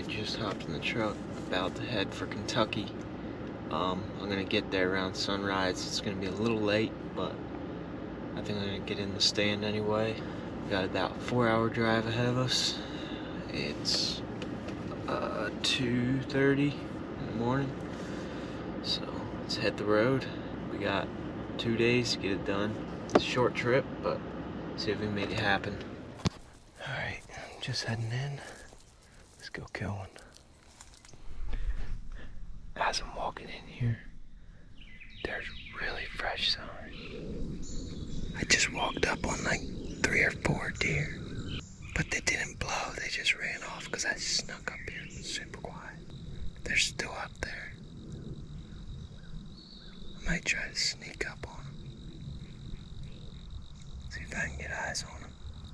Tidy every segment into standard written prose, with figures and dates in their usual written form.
Alright, just hopped in the truck, about to head for Kentucky. I'm gonna get there around sunrise. It's gonna be a little late, but I think I'm gonna get in the stand anyway. We got about a 4-hour drive ahead of us. It's 2:30 in the morning, so let's hit the road. We got 2 days to get it done. It's a short trip, but see if we can make it happen. Alright, just heading in. Let's go kill one. As I'm walking in here, there's really fresh sign. I just walked up on like 3 or 4 deer, but they didn't blow. They just ran off because I snuck up here super quiet. They're still up there. I might try to sneak up on them. See if I can get eyes on them.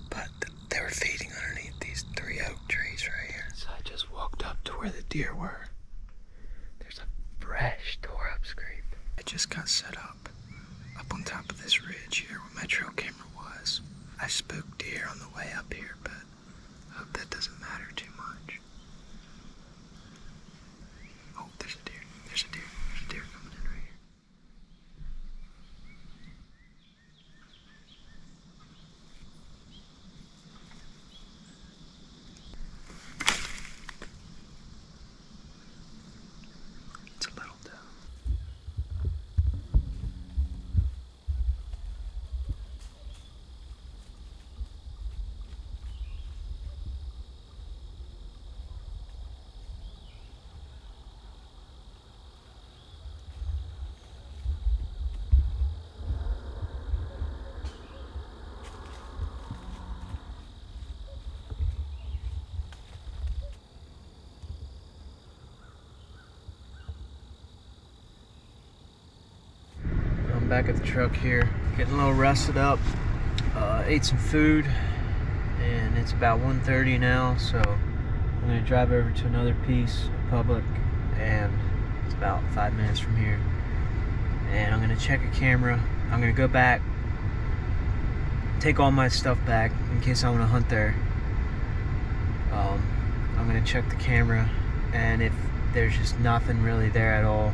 But they were feeding underneath these 3 oak trees right here. So I just walked up to where the deer were. There's a fresh tore up scrape. I just got set up on top of this ridge here where my trail camera was. I spooked deer on the way up here, but I hope that doesn't matter too much. Oh, there's a deer. There's a deer. There's a deer coming in right here. It's a little doe. I'm back at the truck here, getting a little rested up. Ate some food, and it's about 1:30 now, so I'm gonna drive over to another piece of public, and it's about 5 minutes from here. And I'm gonna check a camera. I'm gonna go back, take all my stuff back in case I want to hunt there. I'm gonna check the camera, and if there's just nothing really there at all,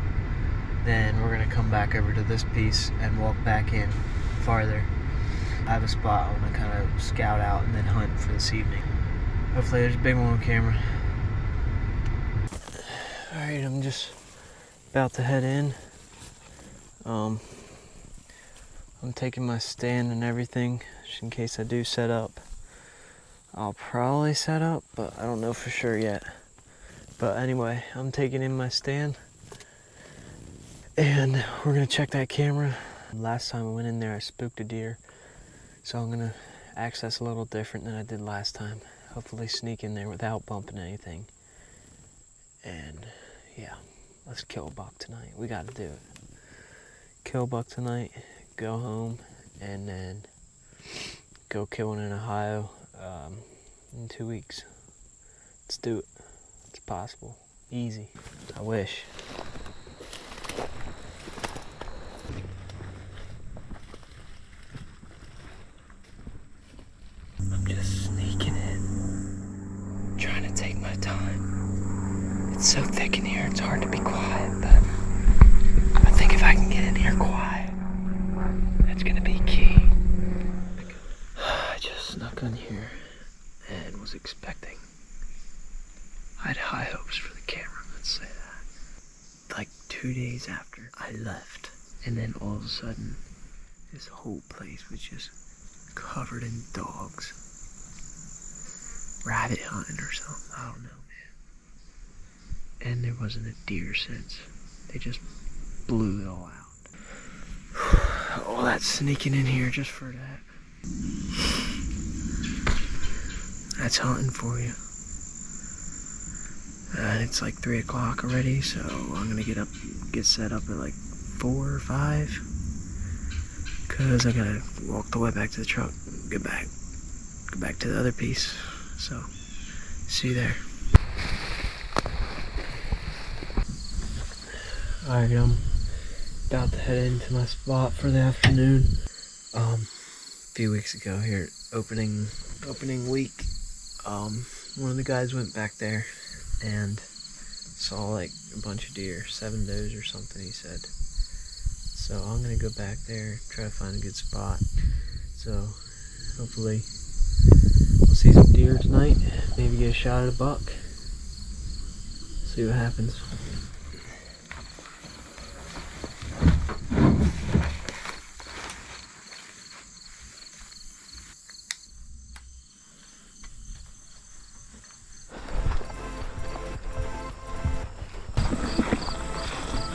then we're gonna come back over to this piece and walk back in farther. I have a spot I want to kind of scout out and then hunt for this evening. Hopefully there's a big one on camera. Alright, I'm just about to head in. I'm taking my stand and everything just in case I do set up. I'll probably set up, but I don't know for sure yet. But anyway, I'm taking in my stand, and we're gonna check that camera. Last time I went in there, I spooked a deer, so I'm gonna access a little different than I did last time. Hopefully sneak in there without bumping anything. And yeah, let's kill a buck tonight. We gotta do it. Kill a buck tonight, go home, and then go kill one in Ohio in 2 weeks. Let's do it. It's possible. Easy. I wish. I'm just sneaking in, trying to take my time. It's so thick in here, it's hard to be quiet, but I think if I can get in here quiet, that's gonna be key. I just snuck in here and was expecting. I had high hopes for the camera, let's say that. Like 2 days after I left, and then all of a sudden, this whole place was just covered in dogs. Rabbit hunting or something, I don't know, man. And there wasn't a deer since. They just blew it all out. All that sneaking in here just for that. That's hunting for you. And it's like 3 o'clock already, so I'm gonna get set up at like 4 or 5. Cause I gotta walk the way back to the truck, go back to the other piece. So, see you there. Alright, I'm about to head into my spot for the afternoon. A few weeks ago here, opening week, one of the guys went back there and saw like a bunch of deer, 7 does or something, he said. So I'm gonna go back there, try to find a good spot. So hopefully we'll see some deer tonight, maybe get a shot at a buck. See what happens.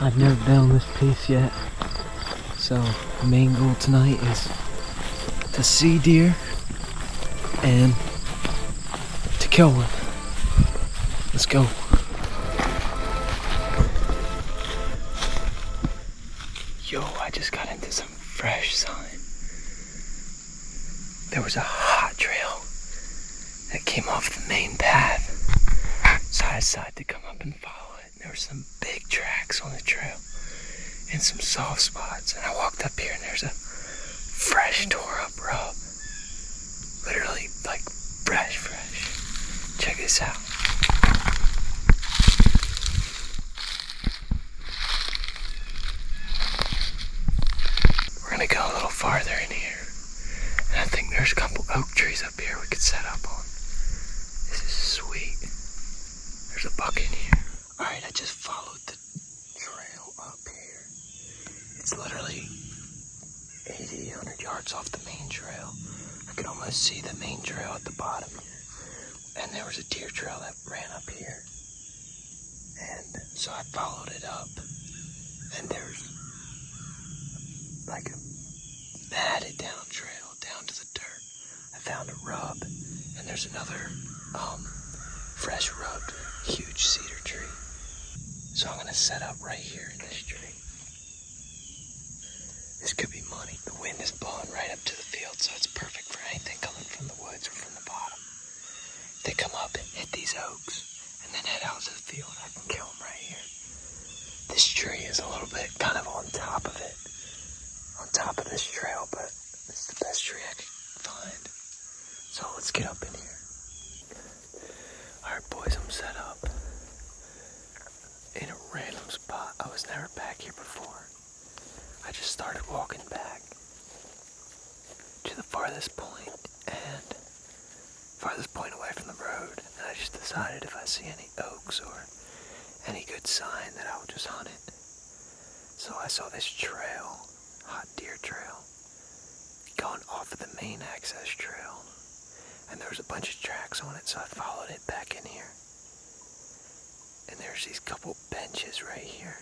I've never been on this piece yet, so the main goal tonight is to see deer and to kill one. Let's go. Yo, I just got into some fresh sign. There was a hot trail that came off the main path, so I decided to come up and follow it. There were some big tracks on the trail and some soft spots, and I walked up here and there's a fresh tore up rub. Literally like fresh. Check this out. We're gonna go a little farther in here, and I think there's a couple oak trees up here we could set up on. This is sweet. There's a buck in here. Alright, I just followed the trail up here. It's literally 80, 100 yards off the main trail. I could almost see the main trail at the bottom here. And there was a deer trail that ran up here. And so I followed it up. And there's like a matted down trail down to the dirt. I found a rub. And there's another fresh rubbed huge cedar tree. So I'm gonna set up right here in this tree. This could be money. The wind is blowing right up to the field, so it's perfect for anything coming from the woods or from the bottom. If they come up and hit these oaks and then head out to the field, I can kill them right here. This tree is a little bit kind of on top of it. On top of this trail, but it's the best tree I could find. So let's get up in here. Alright boys, I'm set up in a random spot. I was never back here before. I just started walking back to the farthest point away from the road, and I just decided if I see any oaks or any good sign that I would just hunt it. So I saw this trail, hot deer trail, going off of the main access trail, and there was a bunch of tracks on it, so I followed it back in here. And there's these couple benches right here,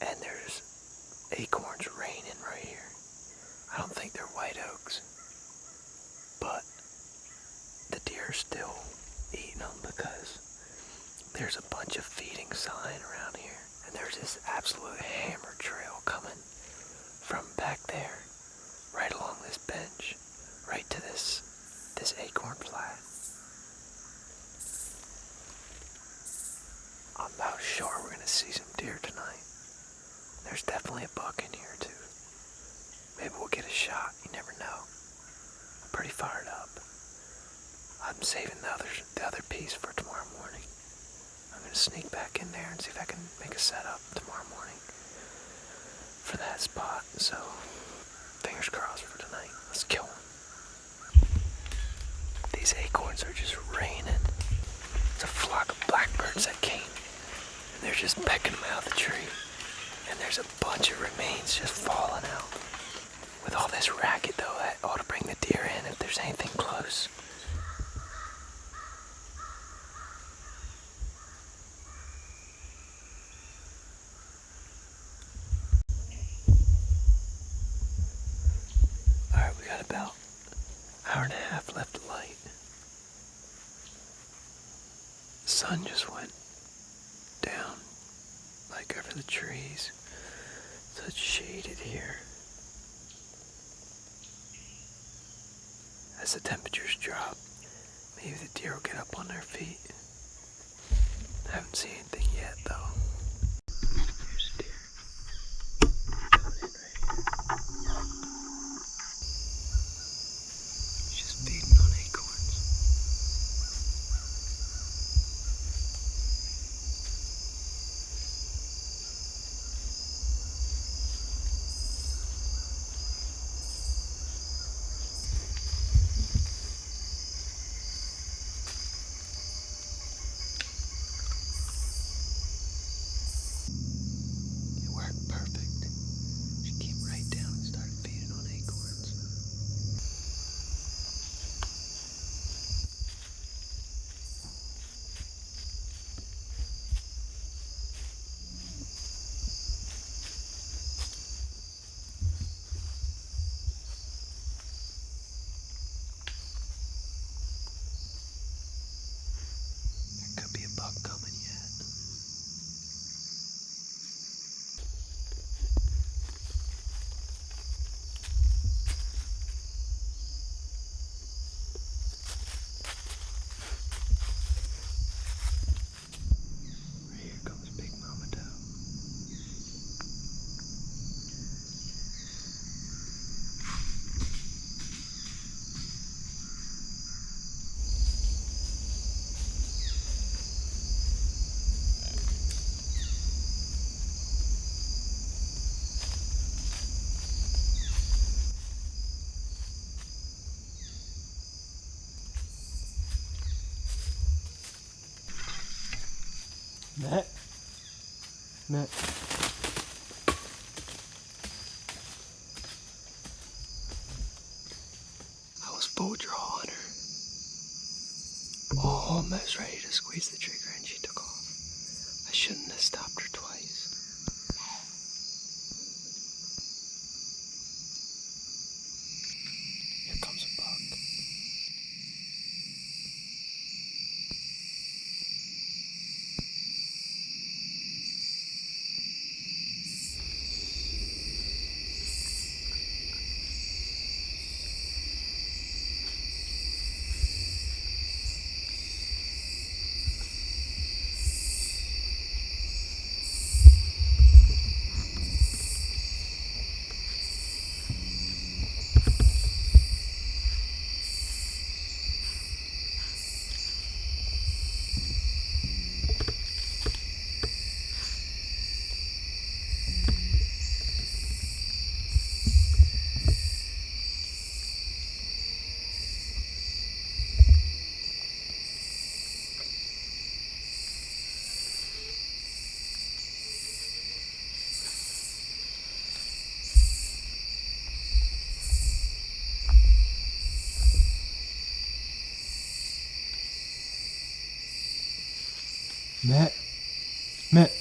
and there's acorns raining right here. I don't think they're white oaks, but the deer are still eating them because there's a bunch of feeding sign around here. And there's this absolute hammer trail coming from back there, right along this bench, right to this acorn flat. I'm about sure we're gonna see some deer tonight. There's definitely a buck in here too. Maybe we'll get a shot, you never know. I'm pretty fired up. I'm saving the other piece for tomorrow morning. I'm gonna sneak back in there and see if I can make a setup tomorrow morning for that spot. So, fingers crossed for tonight. Let's kill them. These acorns are just raining. It's a flock of blackbirds that came, and they're just pecking them out of the tree. And there's a bunch of remains just falling out. With all this racket though, that ought to bring the deer in if there's anything close. Alright, we got about an hour and a half left of light. The sun just went down, like over the trees, so it's shaded here. As the temperatures drop, maybe the deer will get up on their feet. I haven't seen anything yet though. Here's a deer. Coming in right here. He's just feeding on acorns. Matt. I was full draw on her. Almost ready to squeeze the trigger and she took off. I shouldn't have stopped her twice. Here comes a buck. Matt.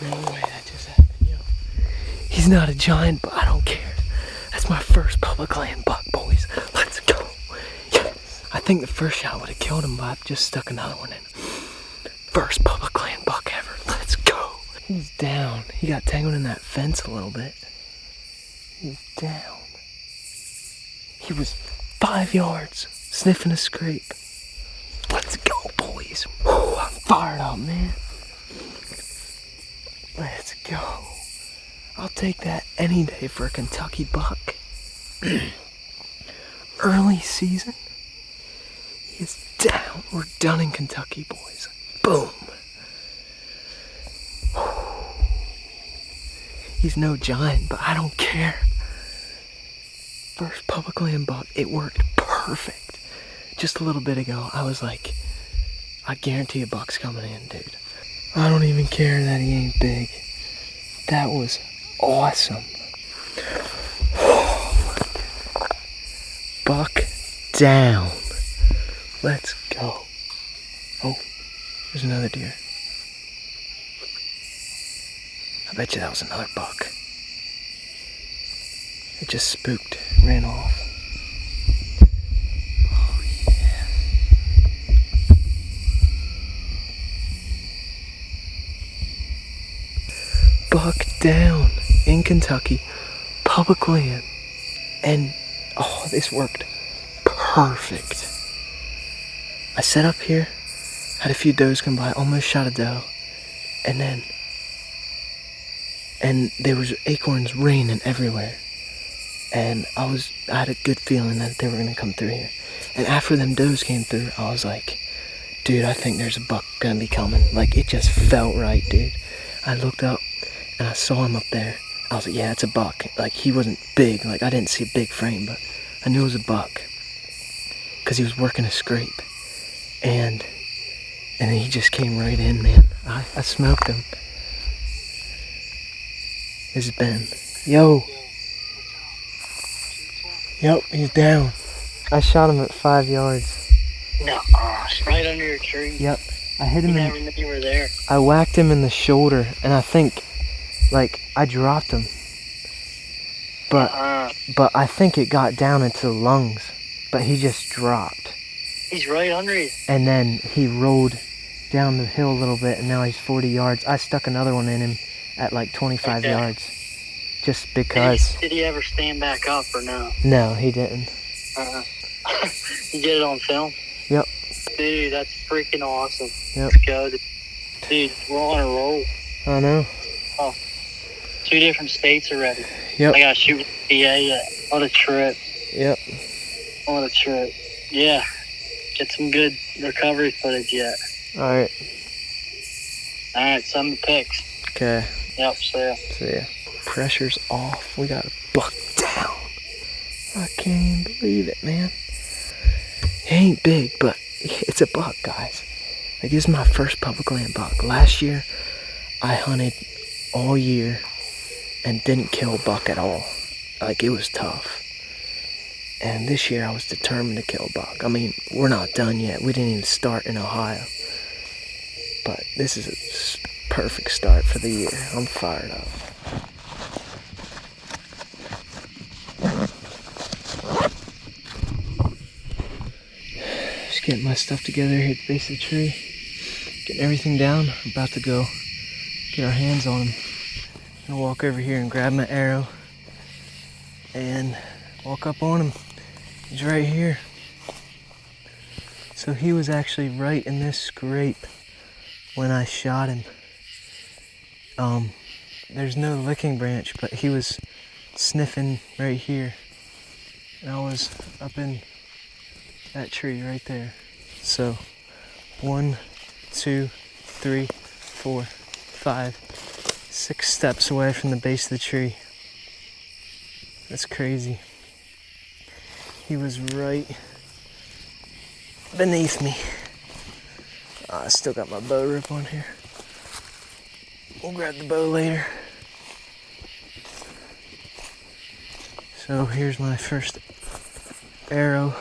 No way that just happened, yo. He's not a giant, but I don't care. That's my first public land buck, boys. Let's go. Yes. I think the first shot would have killed him, but I just stuck another one in. First public land buck ever. Let's go. He's down. He got tangled in that fence a little bit. He's down. He was 5 yards, sniffing a scrape. Let's go, boys. Whew, I'm fired up, man. Let's go. I'll take that any day for a Kentucky buck. Early season. He is down. We're done in Kentucky, boys. Boom. He's no giant, but I don't care. First public land buck, it worked perfect. Just a little bit ago, I was like, I guarantee a buck's coming in, dude. I don't even care that he ain't big. That was awesome. Buck down. Let's go. Oh, there's another deer. I bet you that was another buck. It just spooked, ran off. Oh yeah. Buck down in Kentucky, public land. And oh, this worked perfect. I set up here, had a few does come by, almost shot a doe, and there was acorns raining everywhere. And I had a good feeling that they were gonna come through here. And after them does came through, I was like, dude, I think there's a buck gonna be coming. Like, it just felt right, dude. I looked up and I saw him up there. I was like, yeah, it's a buck. Like, he wasn't big. Like, I didn't see a big frame, but I knew it was a buck. Because he was working a scrape. And then he just came right in, man. I smoked him. This is Ben. Yo. Yep, he's down. I shot him at 5 yards. No, right under your tree. Yep. I hit him. You never knew you were there. I whacked him in the shoulder, and I think, like, I dropped him. But I think it got down into the lungs. But he just dropped. He's right under you. And then he rolled down the hill a little bit, and now he's 40 yards. I stuck another one in him at like 25 yards. Just because. Did he ever stand back up or no? No, he didn't. You get it on film? Yep. Dude, that's freaking awesome. Yep. Let's go. Dude, we're on a roll. I know. Oh, 2 different states already. Yep. I gotta shoot with the PA yet. What a trip. Yep. What a trip. Yeah. Get some good recovery footage yet. Alright. Alright, send the pics. Okay. Yep, see ya. See ya. Pressure's off. We got a buck down. I can't even believe it, man. He ain't big, but it's a buck, guys. Like, this is my first public land buck. Last year, I hunted all year and didn't kill a buck at all. Like, it was tough. And this year, I was determined to kill a buck. I mean, we're not done yet. We didn't even start in Ohio. But this is a perfect start for the year. I'm fired up. Just getting my stuff together here at the base of the tree. Getting everything down. I'm about to go get our hands on him. I'm gonna walk over here and grab my arrow and walk up on him. He's right here. So he was actually right in this scrape when I shot him. There's no licking branch, but he was sniffing right here. And I was up in that tree right there. So 1, 2, 3, 4, 5, 6 steps away from the base of the tree. That's crazy. He was right beneath me. I still got my bow rip on here. We'll grab the bow later. So here's my first arrow.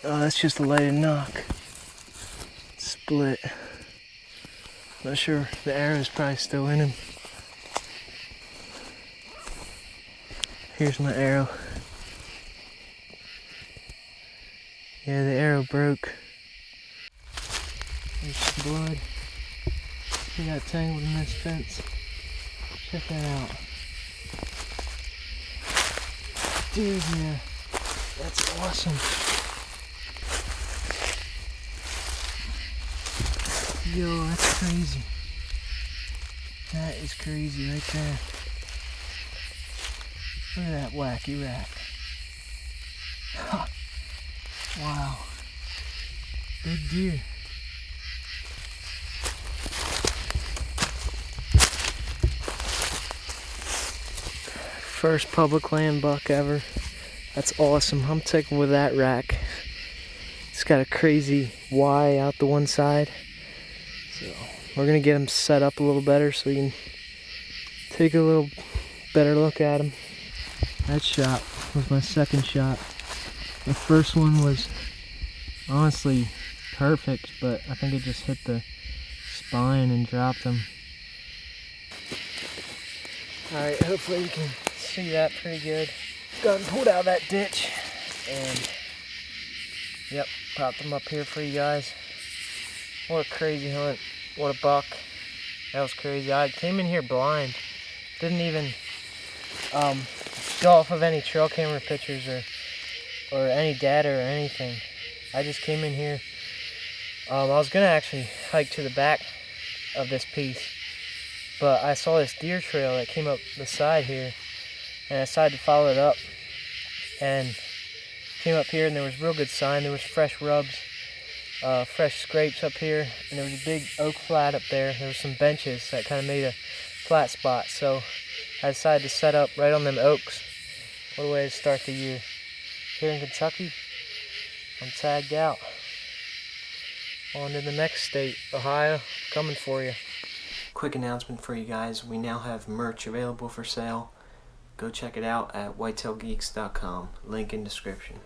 That's just a lighted knock. Split. Not sure, the arrow's probably still in him. Here's my arrow. Yeah, the arrow broke. There's some blood. He got tangled in this fence. Check that out. Dude, yeah. That's awesome. Yo, that's crazy. That is crazy right there. Look at that wacky rat. Wow. Big deer. First public land buck ever. That's awesome. I'm taking with that rack. It's got a crazy Y out the one side. So we're gonna get him set up a little better so we can take a little better look at him. That shot was my second shot. The first one was honestly perfect, but I think it just hit the spine and dropped him. Alright, hopefully you can see that pretty good. Got him pulled out of that ditch and yep, popped him up here for you guys. What a crazy hunt. What a buck. That was crazy. I came in here blind. Didn't even go off of any trail camera pictures or any data or anything. I just came in here. I was gonna actually hike to the back of this piece, but I saw this deer trail that came up the side here, and I decided to follow it up, and came up here, and there was real good sign. There was fresh rubs, fresh scrapes up here, and there was a big oak flat up there. There were some benches that kind of made a flat spot, so I decided to set up right on them oaks. What a way to start the year. Here in Kentucky, I'm tagged out. On to the next state, Ohio, coming for you. Quick announcement for you guys. We now have merch available for sale. Go check it out at whitetailgeeks.com. Link in description.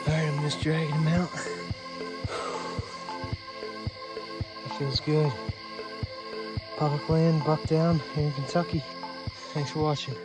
Alright, I'm just dragging him out. That feels good. Public land, buck down here in Kentucky. Thanks for watching.